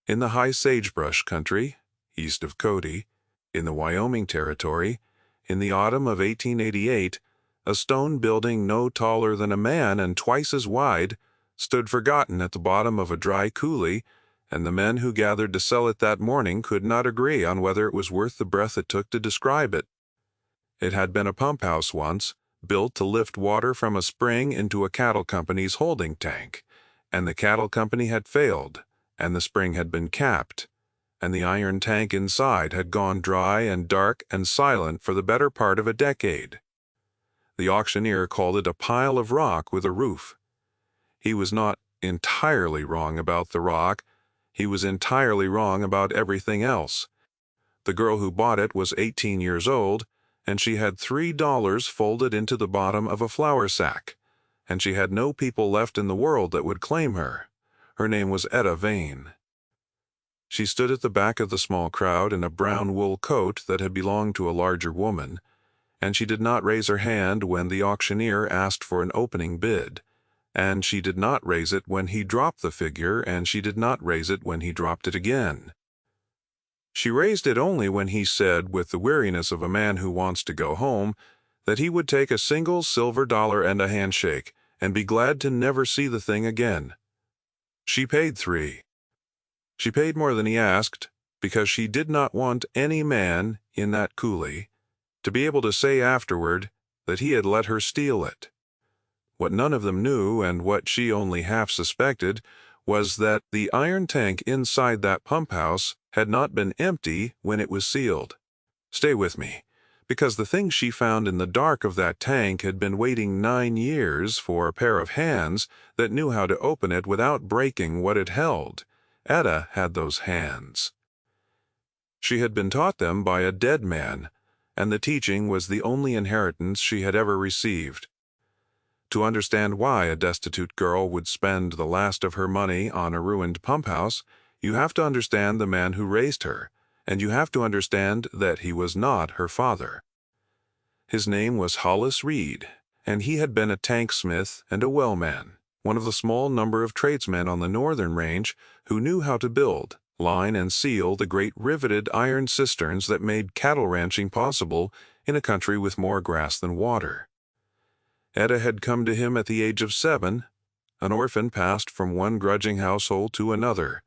In the high sagebrush country, east of Cody, in the Wyoming Territory, in the autumn of 1888, a stone building no taller than a man and twice as wide stood forgotten at the bottom of a dry coulee, and the men who gathered to sell it that morning could not agree on whether it was worth the breath it took to describe it. It had been a pump house once, built to lift water from a spring into a cattle company's holding tank, and the cattle company had failed, and the spring had been capped, and the iron tank inside had gone dry and dark and silent for the better part of a decade. The auctioneer called it a pile of rock with a roof. He was not entirely wrong about the rock. He was entirely wrong about everything else. The girl who bought it was 18 years old, and she had $3 folded into the bottom of a flour sack, and she had no people left in the world that would claim her. Her name was Etta Vane. She stood at the back of the small crowd in a brown wool coat that had belonged to a larger woman, and she did not raise her hand when the auctioneer asked for an opening bid, and she did not raise it when he dropped the figure, and she did not raise it when he dropped it again. She raised it only when he said, with the weariness of a man who wants to go home, that he would take a single silver dollar and a handshake, and be glad to never see the thing again. She paid $3. She paid more than he asked, because she did not want any man in that coulee to be able to say afterward that he had let her steal it. What none of them knew, and what she only half suspected, was that the iron tank inside that pump house had not been empty when it was sealed. Stay with me, because the thing she found in the dark of that tank had been waiting 9 years for a pair of hands that knew how to open it without breaking what it held. Etta had those hands. She had been taught them by a dead man, and the teaching was the only inheritance she had ever received. To understand why a destitute girl would spend the last of her money on a ruined pump house, you have to understand the man who raised her, and you have to understand that he was not her father. His name was Hollis Reed, and he had been a tank smith and a wellman, one of the small number of tradesmen on the northern range who knew how to build, line, and seal the great riveted iron cisterns that made cattle ranching possible in a country with more grass than water. Etta had come to him at the age of 7, an orphan passed from one grudging household to another,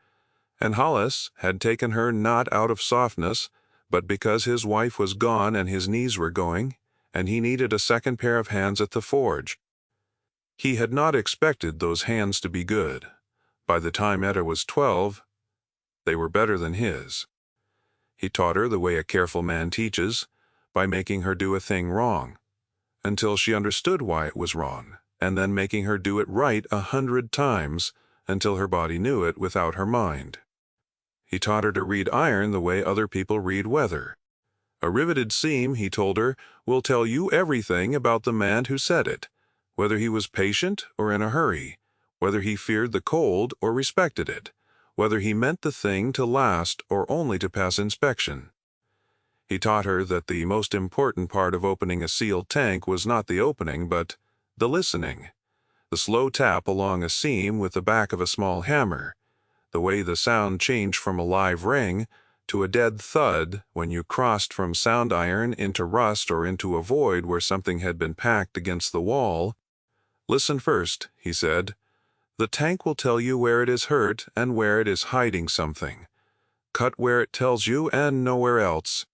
and Hollis had taken her not out of softness, but because his wife was gone and his knees were going, and he needed a second pair of hands at the forge. He had not expected those hands to be good. By the time Etta was 12, they were better than his. He taught her the way a careful man teaches, by making her do a thing wrong, until she understood why it was wrong, and then making her do it right 100 times, until her body knew it without her mind. He taught her to read iron the way other people read weather. A riveted seam, he told her, will tell you everything about the man who set it, whether he was patient or in a hurry, whether he feared the cold or respected it, whether he meant the thing to last or only to pass inspection. He taught her that the most important part of opening a sealed tank was not the opening, but the listening, the slow tap along a seam with the back of a small hammer, the way the sound changed from a live ring to a dead thud when you crossed from sound iron into rust or into a void where something had been packed against the wall. Listen first, he said. The tank will tell you where it is hurt and where it is hiding something. Cut where it tells you and nowhere else.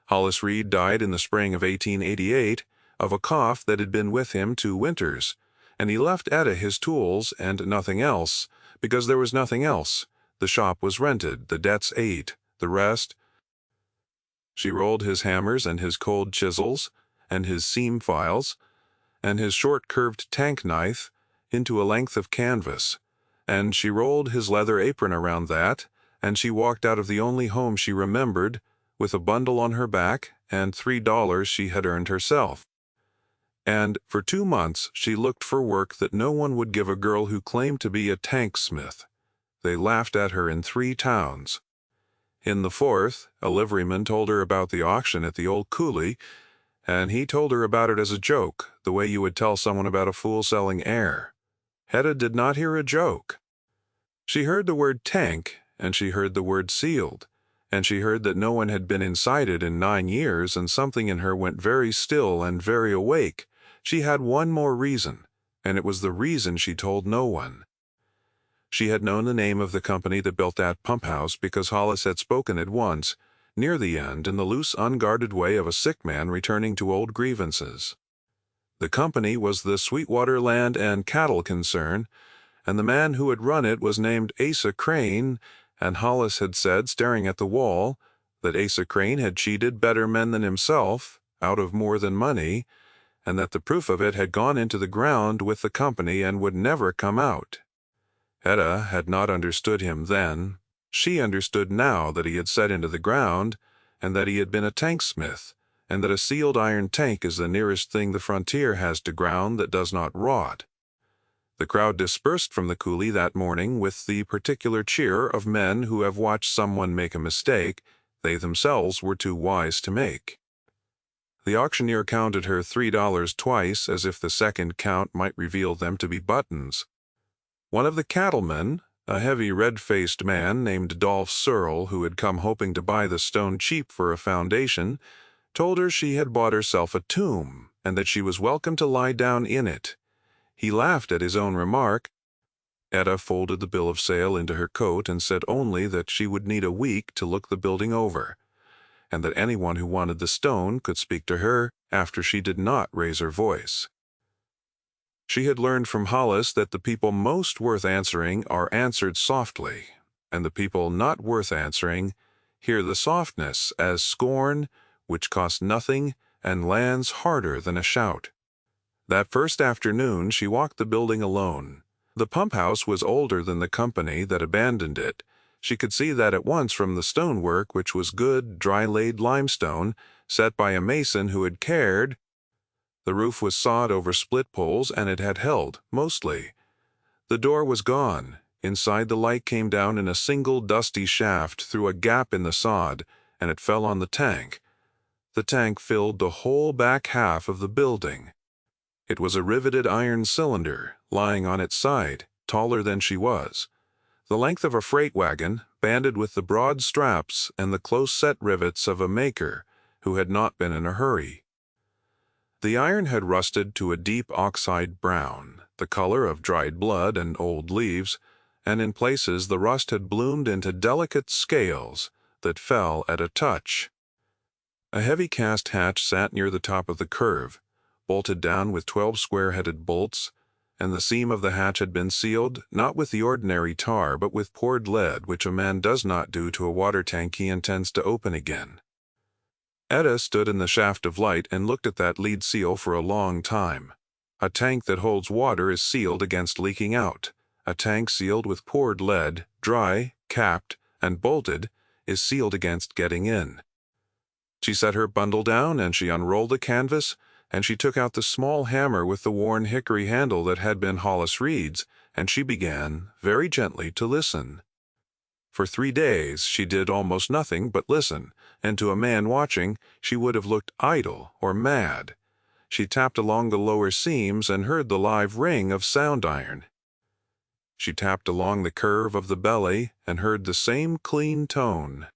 Hollis Reed died in the spring of 1888 of a cough that had been with him 2 winters, and he left Etta his tools and nothing else, because there was nothing else. The shop was rented, the debts ate, the rest. She rolled his hammers and his cold chisels, and his seam files, and his short curved tank knife into a length of canvas, and she rolled his leather apron around that, and she walked out of the only home she remembered with a bundle on her back and $3 she had earned herself. And for 2 months she looked for work that no one would give a girl who claimed to be a tank smith. They laughed at her in 3 towns. In the 4th, a liveryman told her about the auction at the old coulee, and he told her about it as a joke, the way you would tell someone about a fool selling air. Etta did not hear a joke. She heard the word tank, and she heard the word sealed, and she heard that no one had been inside it in 9 years, and something in her went very still and very awake. She had one more reason, and it was the reason she told no one. She had known the name of the company that built that pump house because Hollis had spoken it once, near the end, in the loose, unguarded way of a sick man returning to old grievances. The company was the Sweetwater Land and Cattle Concern, and the man who had run it was named Asa Crane, and Hollis had said, staring at the wall, that Asa Crane had cheated better men than himself, out of more than money, and that the proof of it had gone into the ground with the company and would never come out. Etta had not understood him then. She understood now that he had set into the ground, and that he had been a tanksmith, and that a sealed iron tank is the nearest thing the frontier has to ground that does not rot. The crowd dispersed from the coulee that morning with the particular cheer of men who have watched someone make a mistake they themselves were too wise to make. The auctioneer counted her $3 twice, as if the second count might reveal them to be buttons. One of the cattlemen, a heavy red-faced man named Dolph Searle, who had come hoping to buy the stone cheap for a foundation, told her she had bought herself a tomb, and that she was welcome to lie down in it. He laughed at his own remark. Etta folded the bill of sale into her coat and said only that she would need a week to look the building over, and that anyone who wanted the stone could speak to her after she did not raise her voice. She had learned from Hollis that the people most worth answering are answered softly, and the people not worth answering hear the softness as scorn, which costs nothing and lands harder than a shout. That first afternoon she walked the building alone. The pump house was older than the company that abandoned it. She could see that at once from the stonework, which was good, dry-laid limestone, set by a mason who had cared. The roof was sawed over split poles, and it had held, mostly. The door was gone. Inside, the light came down in a single dusty shaft through a gap in the sod, and it fell on the tank. The tank filled the whole back half of the building. It was a riveted iron cylinder, lying on its side, taller than she was. The length of a freight wagon, banded with the broad straps and the close-set rivets of a maker who had not been in a hurry. The iron had rusted to a deep oxide brown, the color of dried blood and old leaves, and in places the rust had bloomed into delicate scales that fell at a touch. A heavy cast hatch sat near the top of the curve, bolted down with 12 square-headed bolts, and the seam of the hatch had been sealed, not with the ordinary tar, but with poured lead, which a man does not do to a water tank he intends to open again. Etta stood in the shaft of light and looked at that lead seal for a long time. A tank that holds water is sealed against leaking out. A tank sealed with poured lead, dry, capped, and bolted, is sealed against getting in. She set her bundle down, and she unrolled the canvas, and she took out the small hammer with the worn hickory handle that had been Hollis Reed's, and she began, very gently, to listen. For 3 days she did almost nothing but listen, and to a man watching she would have looked idle or mad. She tapped along the lower seams and heard the live ring of sound iron. She tapped along the curve of the belly and heard the same clean tone.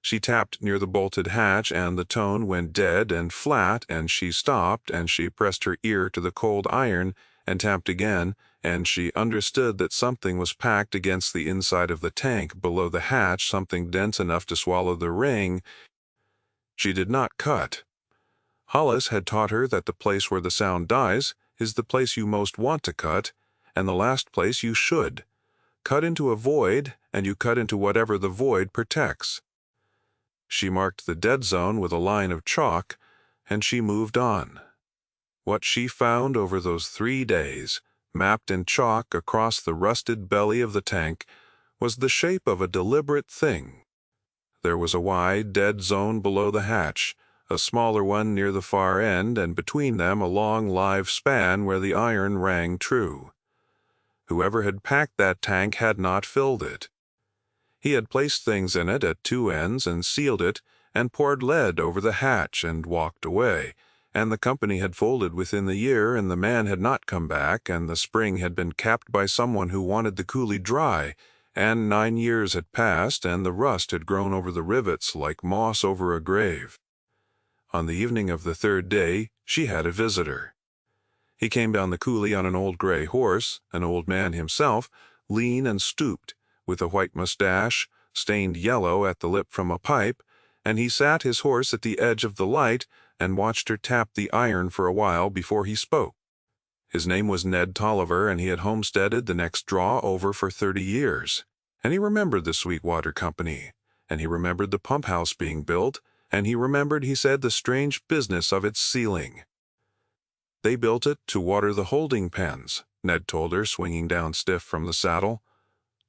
She tapped near the bolted hatch, and the tone went dead and flat, and she stopped, and she pressed her ear to the cold iron and tapped again, and she understood that something was packed against the inside of the tank below the hatch, something dense enough to swallow the ring. She did not cut. Hollis had taught her that the place where the sound dies is the place you most want to cut, and the last place you should. Cut into a void, and you cut into whatever the void protects. She marked the dead zone with a line of chalk, and she moved on. What she found over those 3 days, mapped in chalk across the rusted belly of the tank, was the shape of a deliberate thing. There was a wide, dead zone below the hatch, a smaller one near the far end, and between them a long live span where the iron rang true. Whoever had packed that tank had not filled it. He had placed things in it at 2 ends and sealed it and poured lead over the hatch and walked away, and the company had folded within the year, and the man had not come back, and the spring had been capped by someone who wanted the coulee dry, and 9 years had passed, and the rust had grown over the rivets like moss over a grave. On the evening of the third day, she had a visitor. He came down the coulee on an old gray horse, an old man himself, lean and stooped, with a white mustache, stained yellow at the lip from a pipe, and he sat his horse at the edge of the light and watched her tap the iron for a while before he spoke. His name was Ned Tolliver, and he had homesteaded the next draw over for 30 years. And he remembered the Sweetwater Company, and he remembered the pump house being built, and he remembered, he said, the strange business of its sealing. They built it to water the holding pens, Ned told her, swinging down stiff from the saddle.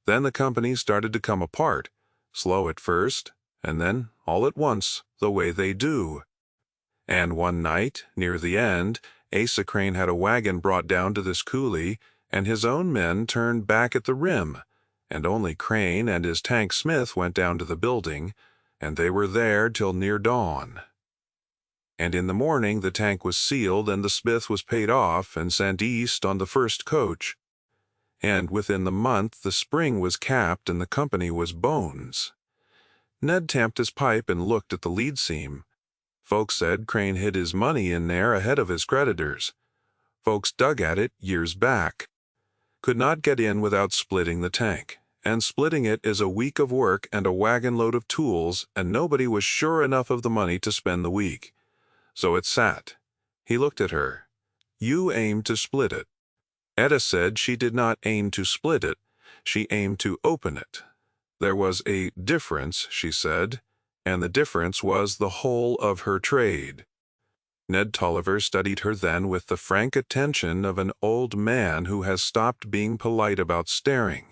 Then the company started to come apart, slow at first, and then all at once, the way they do. And one night, near the end, Asa Crane had a wagon brought down to this coulee, and his own men turned back at the rim, and only Crane and his tank Smith went down to the building, and they were there till near dawn. And in the morning the tank was sealed, and the Smith was paid off and sent east on the first coach. And within the month the spring was capped and the company was bones. Ned tamped his pipe and looked at the lead seam. Folks said Crane hid his money in there ahead of his creditors. Folks dug at it years back. Could not get in without splitting the tank, and splitting it is a week of work and a wagon load of tools, and nobody was sure enough of the money to spend the week. So it sat. He looked at her. You aimed to split it. Etta said she did not aim to split it, she aimed to open it. There was a difference, she said, and the difference was the whole of her trade. Ned Tolliver studied her then with the frank attention of an old man who has stopped being polite about staring.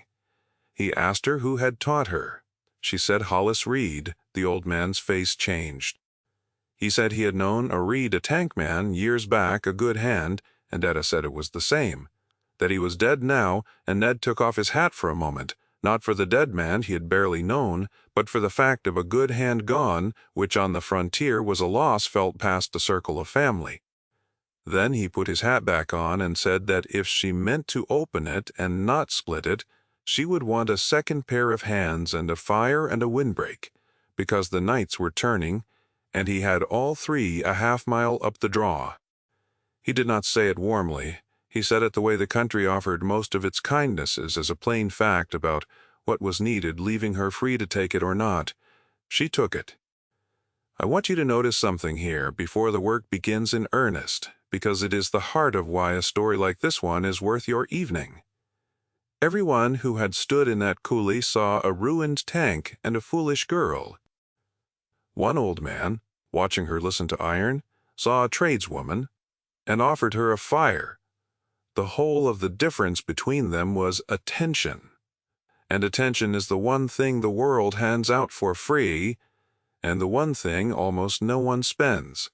He asked her who had taught her. She said Hollis Reed. The old man's face changed. He said he had known a Reed, a tank man, years back, a good hand, and Etta said it was the same. That he was dead now, and Ned took off his hat for a moment, not for the dead man he had barely known, but for the fact of a good hand gone, which on the frontier was a loss felt past the circle of family. Then he put his hat back on and said that if she meant to open it and not split it, she would want a second pair of hands and a fire and a windbreak, because the nights were turning, and he had all three a half-mile up the draw. He did not say it warmly. He said it the way the country offered most of its kindnesses as a plain fact about what was needed, leaving her free to take it or not. She took it. I want you to notice something here before the work begins in earnest, because it is the heart of why a story like this one is worth your evening. Everyone who had stood in that coulee saw a ruined tank and a foolish girl. One old man, watching her listen to iron, saw a tradeswoman and offered her a fire. The whole of the difference between them was attention. And attention is the one thing the world hands out for free, and the one thing almost no one spends.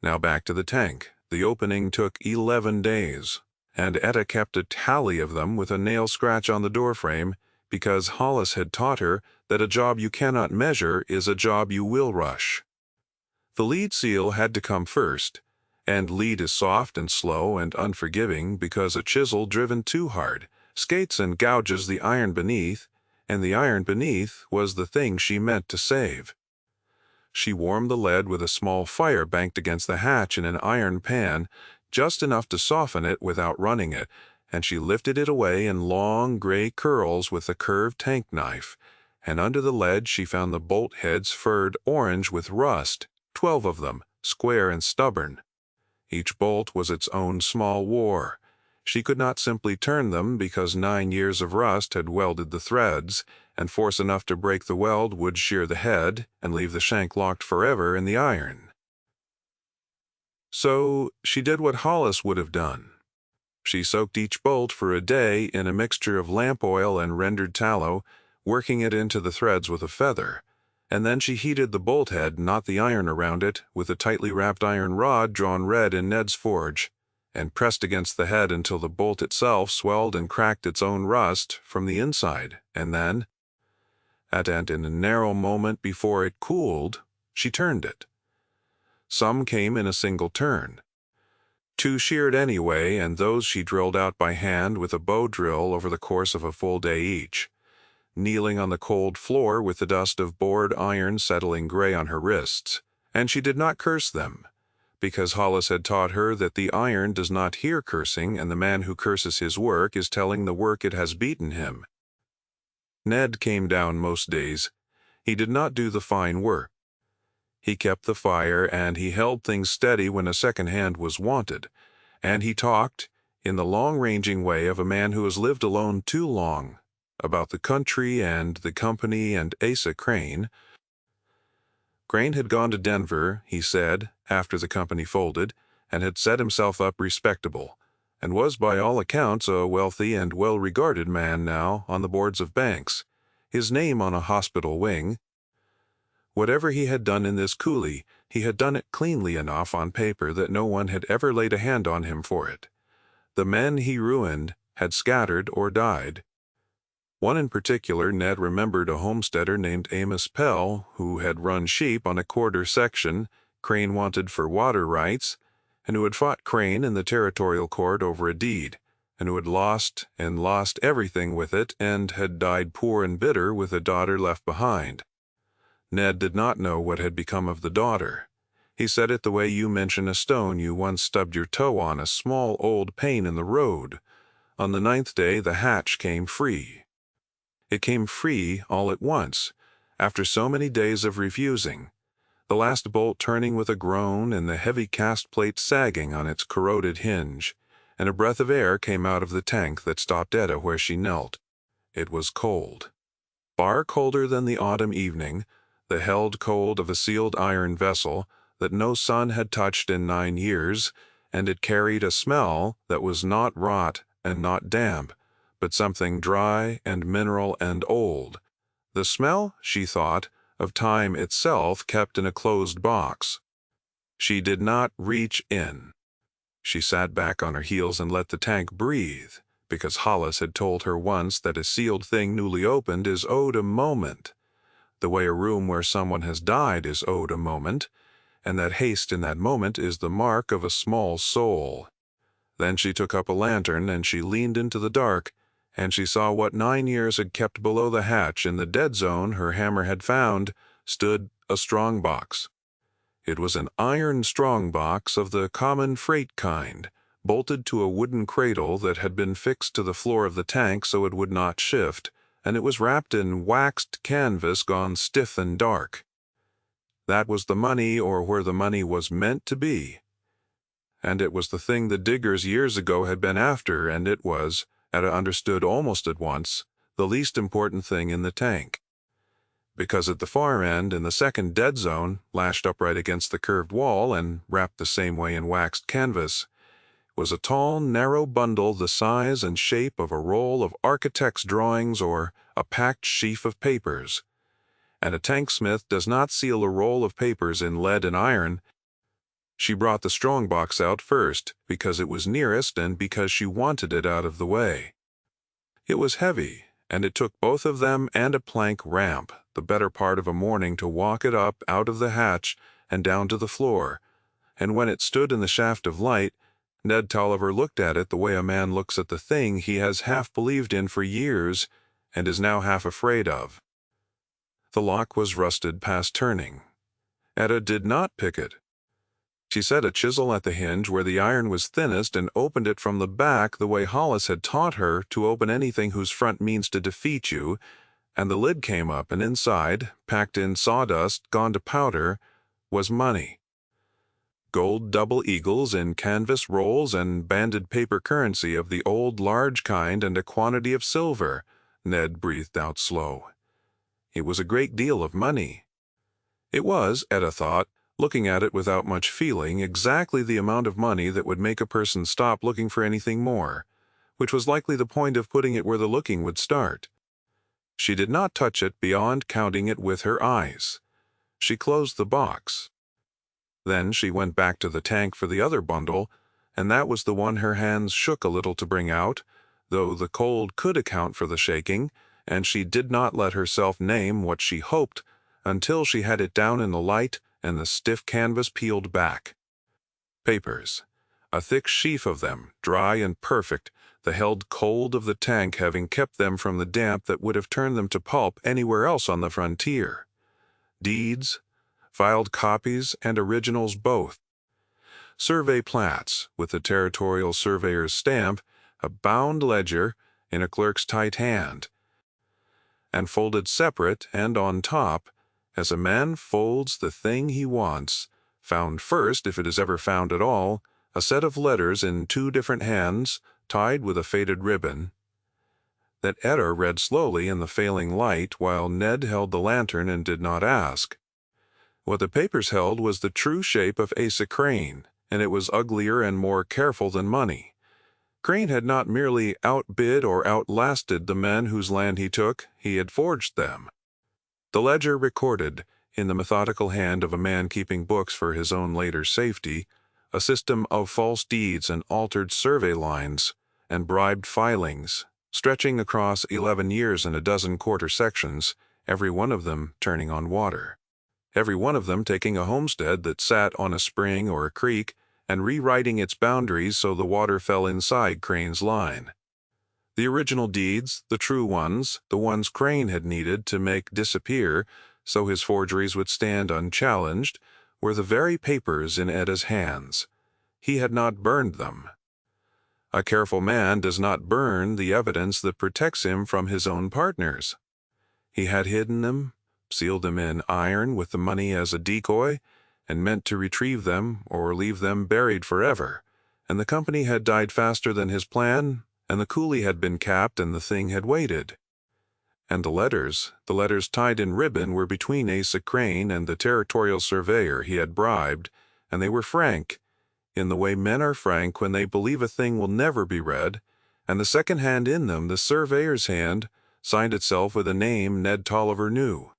Now back to the tank. The opening took 11 days, and Etta kept a tally of them with a nail scratch on the doorframe, because Hollis had taught her that a job you cannot measure is a job you will rush. The lead seal had to come first, and lead is soft and slow and unforgiving because a chisel driven too hard skates and gouges the iron beneath, and the iron beneath was the thing she meant to save. She warmed the lead with a small fire banked against the hatch in an iron pan, just enough to soften it without running it, and she lifted it away in long gray curls with a curved tank knife, and under the lead she found the bolt heads furred orange with rust, 12 of them, square and stubborn. Each bolt was its own small war. She could not simply turn them because 9 years of rust had welded the threads, and force enough to break the weld would shear the head and leave the shank locked forever in the iron. So she did what Hollis would have done. She soaked each bolt for a day in a mixture of lamp oil and rendered tallow, working it into the threads with a feather, and then she heated the bolt head, not the iron around it, with a tightly wrapped iron rod drawn red in Ned's forge, and pressed against the head until the bolt itself swelled and cracked its own rust from the inside, and then, in a narrow moment before it cooled, she turned it. Some came in a single turn. 2 sheared anyway, and those she drilled out by hand with a bow drill over the course of a full day each. kneeling on the cold floor with the dust of bored iron settling gray on her wrists, and she did not curse them, because Hollis had taught her that the iron does not hear cursing, and the man who curses his work is telling the work it has beaten him. Ned came down most days. He did not do the fine work. He kept the fire, and he held things steady when a second hand was wanted, and he talked, in the long-ranging way of a man who has lived alone too long, about the country and the company and Asa Crane. Crane had gone to Denver, he said, after the company folded, and had set himself up respectable, and was by all accounts a wealthy and well-regarded man now on the boards of banks, his name on a hospital wing. Whatever he had done in this coulee, he had done it cleanly enough on paper that no one had ever laid a hand on him for it. The men he ruined had scattered or died. One in particular, Ned remembered, a homesteader named Amos Pell, who had run sheep on a quarter section Crane wanted for water rights, and who had fought Crane in the territorial court over a deed, and who had lost everything with it, and had died poor and bitter with a daughter left behind. Ned did not know what had become of the daughter. He said it the way you mention a stone you once stubbed your toe on, a small old pane in the road. On the 9th day the hatch came free. It came free all at once, after so many days of refusing, the last bolt turning with a groan and the heavy cast plate sagging on its corroded hinge, and a breath of air came out of the tank that stopped Etta where she knelt. It was cold. Far colder than the autumn evening, the held cold of a sealed iron vessel that no sun had touched in 9 years, and it carried a smell that was not rot and not damp, but something dry and mineral and old. The smell, she thought, of time itself kept in a closed box. She did not reach in. She sat back on her heels and let the tank breathe, because Hollis had told her once that a sealed thing newly opened is owed a moment, the way a room where someone has died is owed a moment, and that haste in that moment is the mark of a small soul. Then she took up a lantern, and she leaned into the dark, and she saw what 9 years had kept below the hatch. In the dead zone her hammer had found stood a strong box. It was an iron strong box of the common freight kind, bolted to a wooden cradle that had been fixed to the floor of the tank so it would not shift, and it was wrapped in waxed canvas gone stiff and dark. That was the money, or where the money was meant to be. And it was the thing the diggers years ago had been after, and it was, Etta understood almost at once, the least important thing in the tank. Because at the far end, in the second dead zone, lashed upright against the curved wall and wrapped the same way in waxed canvas, was a tall, narrow bundle the size and shape of a roll of architect's drawings or a packed sheaf of papers. And a tanksmith does not seal a roll of papers in lead and iron. She brought the strong box out first, because it was nearest and because she wanted it out of the way. It was heavy, and it took both of them and a plank ramp, the better part of a morning, to walk it up out of the hatch and down to the floor, and when it stood in the shaft of light, Ned Tolliver looked at it the way a man looks at the thing he has half believed in for years and is now half afraid of. The lock was rusted past turning. Etta did not pick it. She set a chisel at the hinge where the iron was thinnest and opened it from the back the way Hollis had taught her to open anything whose front means to defeat you, and the lid came up, and inside, packed in sawdust gone to powder, was money. Gold double eagles in canvas rolls and banded paper currency of the old large kind, and a quantity of silver, Ned breathed out slow. It was a great deal of money. It was, Etta thought, looking at it without much feeling, exactly the amount of money that would make a person stop looking for anything more, which was likely the point of putting it where the looking would start. She did not touch it beyond counting it with her eyes. She closed the box. Then she went back to the tank for the other bundle, and that was the one her hands shook a little to bring out, though the cold could account for the shaking, and she did not let herself name what she hoped until she had it down in the light and the stiff canvas peeled back. Papers. A thick sheaf of them, dry and perfect, the held cold of the tank having kept them from the damp that would have turned them to pulp anywhere else on the frontier. Deeds, filed copies, and originals both. Survey plats, with the territorial surveyor's stamp, a bound ledger in a clerk's tight hand, and folded separate and on top, as a man folds the thing he wants, found first, if it is ever found at all, a set of letters in 2 different hands, tied with a faded ribbon, that Etta read slowly in the failing light while Ned held the lantern and did not ask. What the papers held was the true shape of Asa Crane, and it was uglier and more careful than money. Crane had not merely outbid or outlasted the men whose land he took, he had forged them. The ledger recorded, in the methodical hand of a man keeping books for his own later safety, a system of false deeds and altered survey lines and bribed filings, stretching across 11 years in a dozen quarter sections, every one of them turning on water. Every one of them taking a homestead that sat on a spring or a creek and rewriting its boundaries so the water fell inside Crane's line. The original deeds, the true ones, the ones Crane had needed to make disappear so his forgeries would stand unchallenged, were the very papers in Etta's hands. He had not burned them. A careful man does not burn the evidence that protects him from his own partners. He had hidden them, sealed them in iron with the money as a decoy, and meant to retrieve them or leave them buried forever, and the company had died faster than his plan, and the coolie had been capped and the thing had waited. And the letters tied in ribbon were between Asa Crane and the territorial surveyor he had bribed, and they were frank, in the way men are frank when they believe a thing will never be read, and the second hand in them, the surveyor's hand, signed itself with a name Ned Tolliver knew.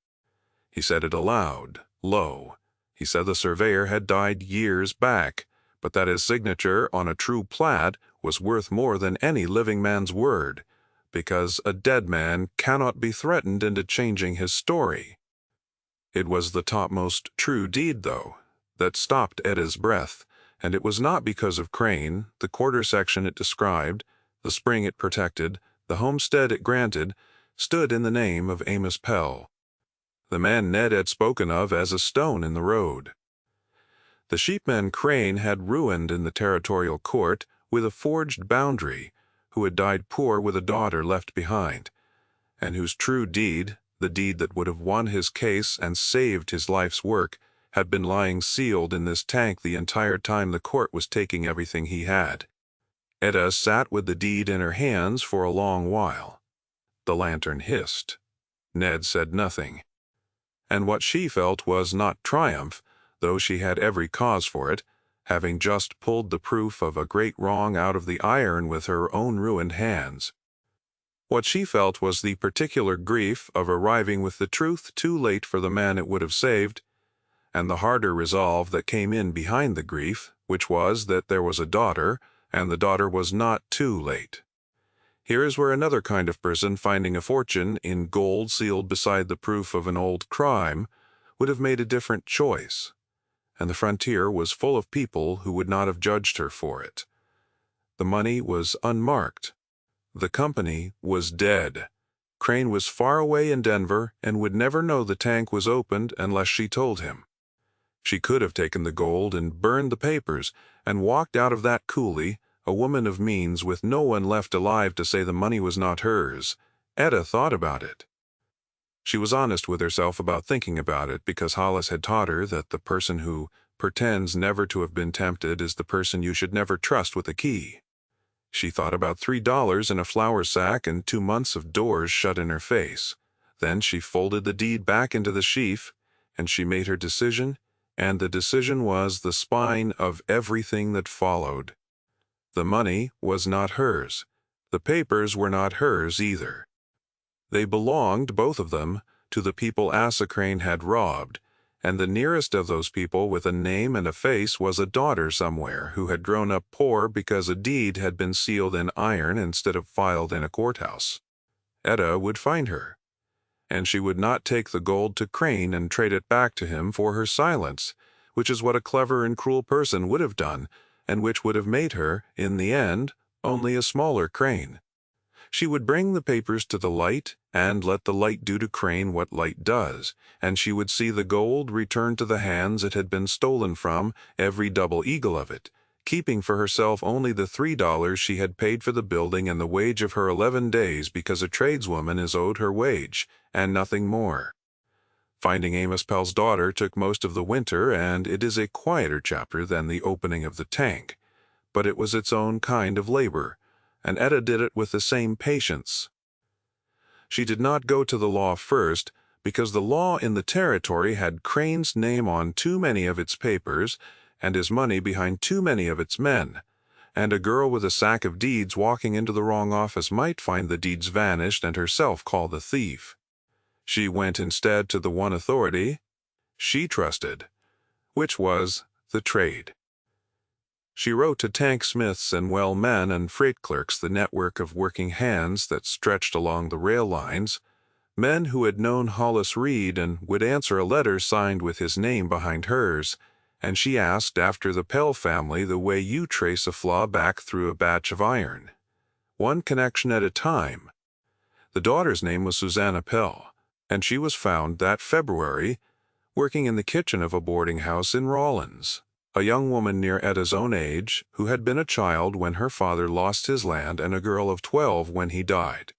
He said it aloud, low. He said the surveyor had died years back, but that his signature on a true plat was worth more than any living man's word, because a dead man cannot be threatened into changing his story. It was the topmost true deed, though, that stopped Etta's breath, and it was not because of Crane. The quarter section it described, the spring it protected, the homestead it granted, stood in the name of Amos Pell, the man Ned had spoken of as a stone in the road. The sheepman Crane had ruined in the territorial court with a forged boundary, who had died poor with a daughter left behind, and whose true deed, the deed that would have won his case and saved his life's work, had been lying sealed in this tank the entire time the court was taking everything he had. Etta sat with the deed in her hands for a long while. The lantern hissed. Ned said nothing. And what she felt was not triumph, though she had every cause for it, having just pulled the proof of a great wrong out of the iron with her own ruined hands. What she felt was the particular grief of arriving with the truth too late for the man it would have saved, and the harder resolve that came in behind the grief, which was that there was a daughter, and the daughter was not too late. Here is where another kind of person finding a fortune in gold sealed beside the proof of an old crime would have made a different choice, and the frontier was full of people who would not have judged her for it. The money was unmarked. The company was dead. Crane was far away in Denver and would never know the tank was opened unless she told him. She could have taken the gold and burned the papers and walked out of that coulee, a woman of means with no one left alive to say the money was not hers. Etta thought about it. She was honest with herself about thinking about it because Hollis had taught her that the person who pretends never to have been tempted is the person you should never trust with a key. She thought about $3 in a flour sack and 2 months of doors shut in her face. Then she folded the deed back into the sheaf, and she made her decision, and the decision was the spine of everything that followed. The money was not hers. The papers were not hers either. They belonged, both of them, to the people Asa Crane had robbed, and the nearest of those people with a name and a face was a daughter somewhere who had grown up poor because a deed had been sealed in iron instead of filed in a courthouse. Etta would find her, and she would not take the gold to Crane and trade it back to him for her silence, which is what a clever and cruel person would have done, and which would have made her, in the end, only a smaller Crane. She would bring the papers to the light, and let the light do to Crane what light does, and she would see the gold return to the hands it had been stolen from, every double eagle of it, keeping for herself only the $3 she had paid for the building and the wage of her 11 days because a tradeswoman is owed her wage, and nothing more. Finding Amos Pell's daughter took most of the winter, and it is a quieter chapter than the opening of the tank, but it was its own kind of labor, and Etta did it with the same patience. She did not go to the law first, because the law in the territory had Crane's name on too many of its papers, and his money behind too many of its men, and a girl with a sack of deeds walking into the wrong office might find the deeds vanished and herself call the thief. She went instead to the one authority she trusted, which was the trade. She wrote to tank smiths and well men and freight clerks, the network of working hands that stretched along the rail lines, men who had known Hollis Reed and would answer a letter signed with his name behind hers, and she asked after the Pell family the way you trace a flaw back through a batch of iron, one connection at a time. The daughter's name was Susanna Pell, and she was found that February working in the kitchen of a boarding house in Rawlins, a young woman near Etta's own age who had been a child when her father lost his land and a girl of 12 when he died,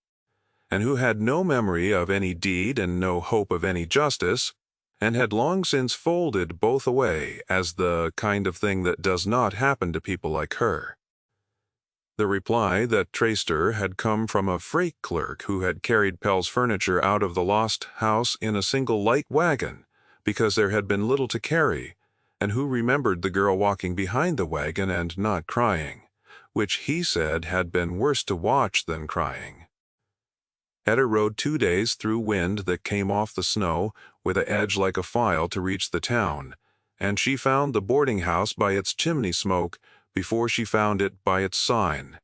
and who had no memory of any deed and no hope of any justice, and had long since folded both away as the kind of thing that does not happen to people like her. The reply that traced her had come from a freight clerk who had carried Pell's furniture out of the lost house in a single light wagon because there had been little to carry, and who remembered the girl walking behind the wagon and not crying, which he said had been worse to watch than crying. Etta rode 2 days through wind that came off the snow with an edge like a file to reach the town, and she found the boarding house by its chimney smoke before she found it by its sign.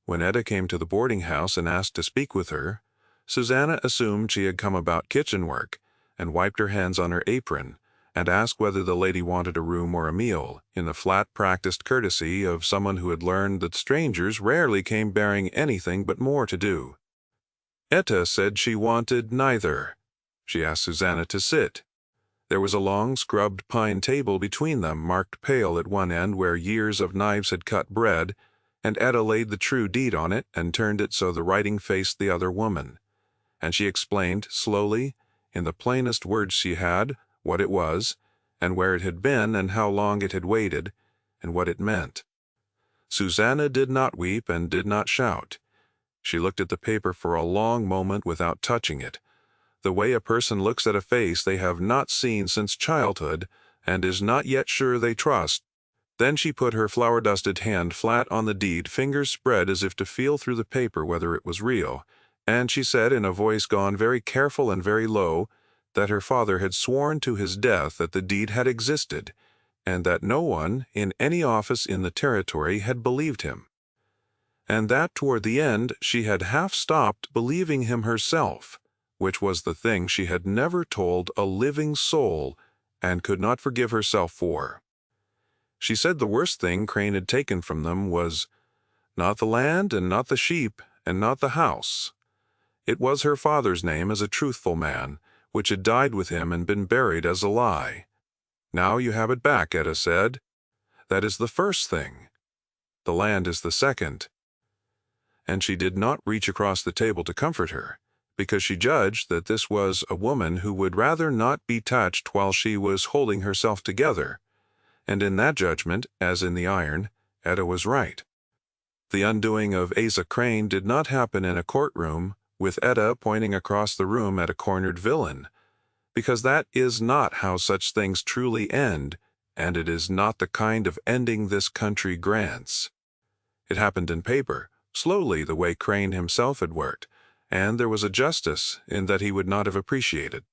When Etta came to the boarding house and asked to speak with her, Susanna assumed she had come about kitchen work, and wiped her hands on her apron, and asked whether the lady wanted a room or a meal, in the flat practiced courtesy of someone who had learned that strangers rarely came bearing anything but more to do. Etta said she wanted neither. She asked Susanna to sit. There was a long scrubbed pine table between them, marked pale at one end where years of knives had cut bread, and Etta laid the true deed on it and turned it so the writing faced the other woman, and she explained slowly, in the plainest words she had, what it was, and where it had been, and how long it had waited, and what it meant. Susanna did not weep and did not shout. She looked at the paper for a long moment without touching it, the way a person looks at a face they have not seen since childhood and is not yet sure they trust. Then she put her flour-dusted hand flat on the deed, fingers spread as if to feel through the paper whether it was real, and she said in a voice gone very careful and very low that her father had sworn to his death that the deed had existed, and that no one in any office in the territory had believed him, and that toward the end she had half stopped believing him herself, which was the thing she had never told a living soul and could not forgive herself for. She said the worst thing Crane had taken from them was not the land and not the sheep and not the house. It was her father's name as a truthful man, which had died with him and been buried as a lie. Now you have it back, Etta said. That is the first thing. The land is the second. And she did not reach across the table to comfort her, because she judged that this was a woman who would rather not be touched while she was holding herself together, and in that judgment, as in the iron, Etta was right. The undoing of Asa Crane did not happen in a courtroom, with Etta pointing across the room at a cornered villain, because that is not how such things truly end, and it is not the kind of ending this country grants. It happened in paper, slowly the way Crane himself had worked, and there was a justice in that he would not have appreciated.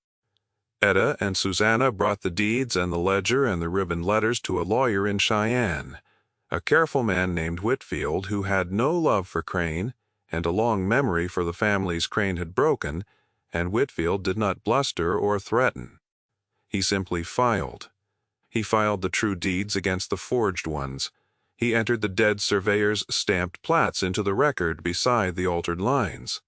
Etta and Susanna brought the deeds and the ledger and the ribbon letters to a lawyer in Cheyenne, a careful man named Whitfield who had no love for Crane and a long memory for the families Crane had broken, and Whitfield did not bluster or threaten. He simply filed. He filed the true deeds against the forged ones. He entered the dead surveyor's stamped plats into the record beside the altered lines.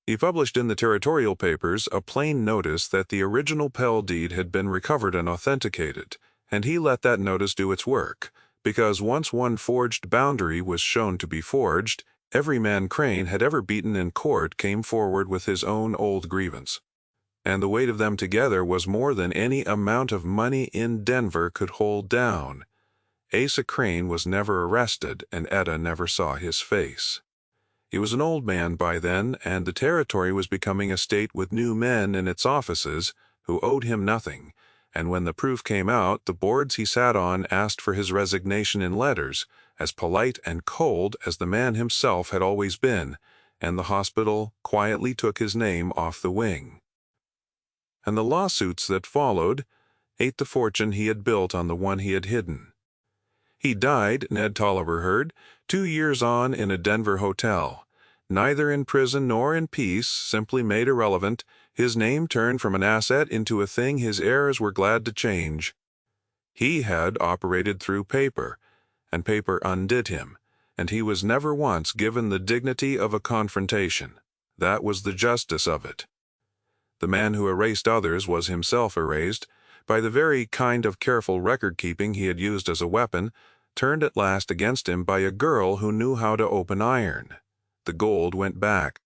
He published in the territorial papers a plain notice that the original Pell deed had been recovered and authenticated, and he let that notice do its work, because once one forged boundary was shown to be forged, every man Crane had ever beaten in court came forward with his own old grievance. And the weight of them together was more than any amount of money in Denver could hold down. Asa Crane was never arrested, and Etta never saw his face. He was an old man by then, and the territory was becoming a state with new men in its offices who owed him nothing, and when the proof came out, the boards he sat on asked for his resignation in letters, as polite and cold as the man himself had always been, and the hospital quietly took his name off the wing. And the lawsuits that followed ate the fortune he had built on the one he had hidden. He died, Ned Tolliver heard, 2 years on in a Denver hotel. Neither in prison nor in peace, simply made irrelevant, his name turned from an asset into a thing his heirs were glad to change. He had operated through paper, and paper undid him, and he was never once given the dignity of a confrontation. That was the justice of it. The man who erased others was himself erased, by the very kind of careful record-keeping he had used as a weapon, turned at last against him by a girl who knew how to open iron. The gold went back.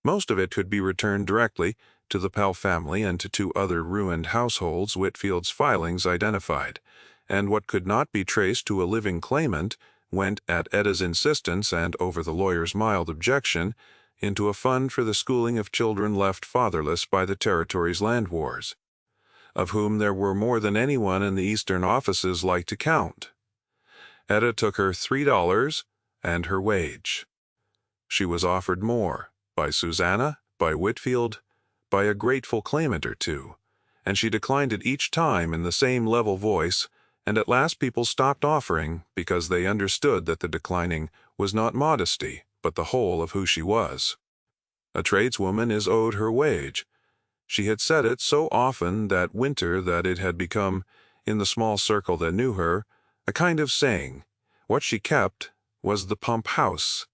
Most of it could be returned directly to the Pell family and to 2 other ruined households Whitfield's filings identified, and what could not be traced to a living claimant went, at Etta's insistence and over the lawyer's mild objection, into a fund for the schooling of children left fatherless by the territory's land wars, of whom there were more than anyone in the eastern offices liked to count. Etta took her $3 and her wage. She was offered more, by Susanna, by Whitfield, by a grateful claimant or 2, and she declined it each time in the same level voice, and at last people stopped offering because they understood that the declining was not modesty, but the whole of who she was. A tradeswoman is owed her wage. She had said it so often that winter that it had become, in the small circle that knew her, a kind of saying. What she kept was the pump house.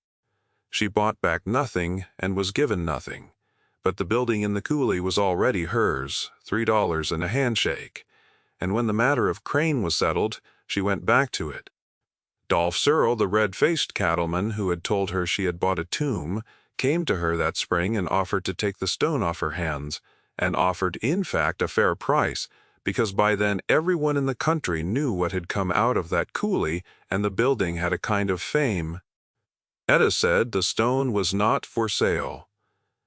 She bought back nothing and was given nothing, but the building in the coulee was already hers, $3 and a handshake, and when the matter of Crane was settled, she went back to it. Dolph Searle, the red-faced cattleman who had told her she had bought a tomb, came to her that spring and offered to take the stone off her hands, and offered, in fact, a fair price, because by then everyone in the country knew what had come out of that coulee, and the building had a kind of fame. Etta said the stone was not for sale.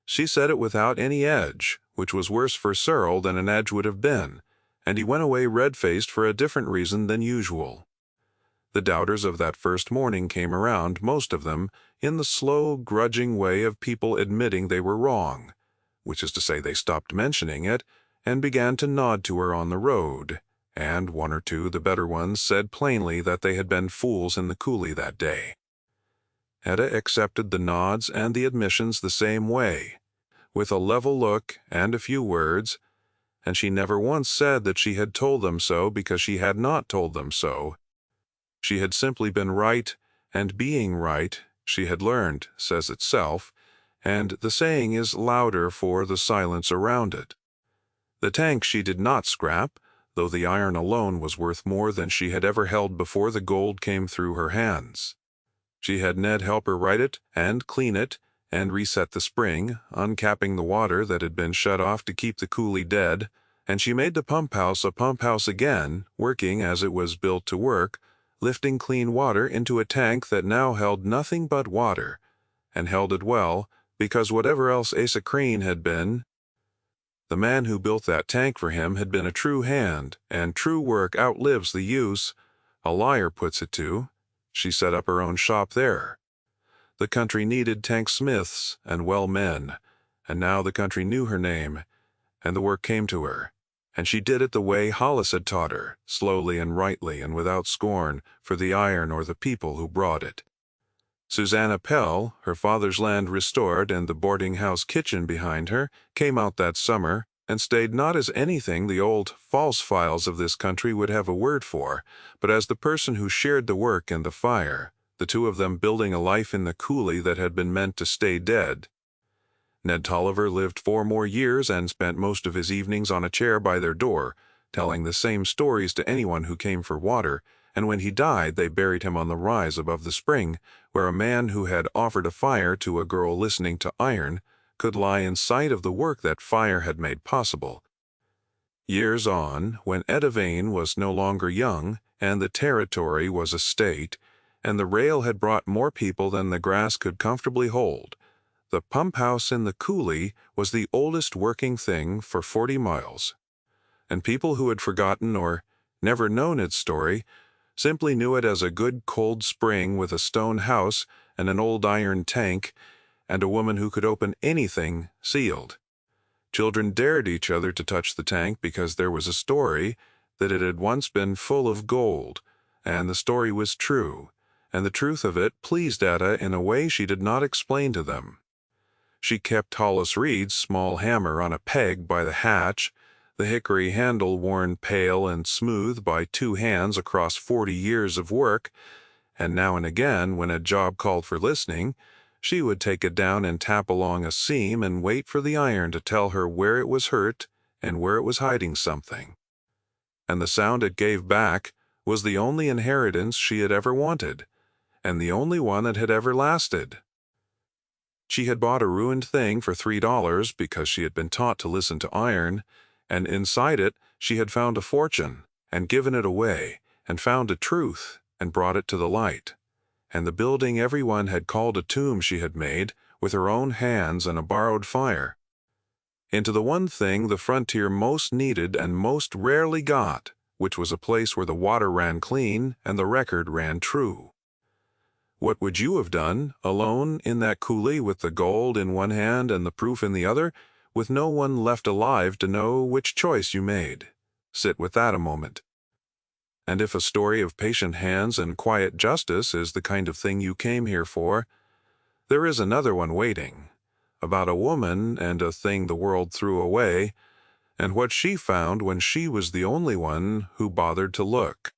She said it without any edge, which was worse for Searle than an edge would have been, and he went away red-faced for a different reason than usual. The doubters of that first morning came around, most of them, in the slow, grudging way of people admitting they were wrong, which is to say they stopped mentioning it, and began to nod to her on the road, and 1 or 2, the better ones, said plainly that they had been fools in the coulee that day. Etta accepted the nods and the admissions the same way, with a level look and a few words, and she never once said that she had told them so because she had not told them so. She had simply been right, and being right, she had learned, says itself, and the saying is louder for the silence around it. The tank she did not scrap, though the iron alone was worth more than she had ever held before the gold came through her hands. She had Ned help her right it and clean it and reset the spring, uncapping the water that had been shut off to keep the coulee dead, and she made the pump house a pump house again, working as it was built to work, lifting clean water into a tank that now held nothing but water, and held it well, because whatever else Asa Crane had been, the man who built that tank for him had been a true hand, and true work outlives the use. A liar puts it to. She set up her own shop there. The country needed tank smiths and well men, and now the country knew her name, and the work came to her, and she did it the way Hollis had taught her, slowly and rightly and without scorn for the iron or the people who brought it. Susanna Pell, her father's land restored and the boarding-house kitchen behind her, came out that summer, and stayed not as anything the old false files of this country would have a word for, but as the person who shared the work and the fire, the two of them building a life in the coulee that had been meant to stay dead. Ned Tolliver lived 4 more years and spent most of his evenings on a chair by their door, telling the same stories to anyone who came for water, and when he died they buried him on the rise above the spring, where a man who had offered a fire to a girl listening to iron could lie in sight of the work that fire had made possible. Years on, when Etta Vane was no longer young, and the territory was a state, and the rail had brought more people than the grass could comfortably hold, the pump house in the coulee was the oldest working thing for 40 miles. And people who had forgotten or never known its story simply knew it as a good cold spring with a stone house and an old iron tank, and a woman who could open anything sealed. Children dared each other to touch the tank because there was a story that it had once been full of gold, and the story was true, and the truth of it pleased Etta in a way she did not explain to them. She kept Hollis Reed's small hammer on a peg by the hatch, the hickory handle worn pale and smooth by 2 hands across 40 years of work, and now and again, when a job called for listening, she would take it down and tap along a seam and wait for the iron to tell her where it was hurt and where it was hiding something. And the sound it gave back was the only inheritance she had ever wanted, and the only one that had ever lasted. She had bought a ruined thing for $3 because she had been taught to listen to iron, and inside it she had found a fortune, and given it away, and found a truth, and brought it to the light. And the building everyone had called a tomb she had made, with her own hands and a borrowed fire, into the one thing the frontier most needed and most rarely got, which was a place where the water ran clean and the record ran true. What would you have done, alone in that coulee with the gold in one hand and the proof in the other, with no one left alive to know which choice you made? Sit with that a moment. And if a story of patient hands and quiet justice is the kind of thing you came here for, there is another one waiting, about a woman and a thing the world threw away, and what she found when she was the only one who bothered to look.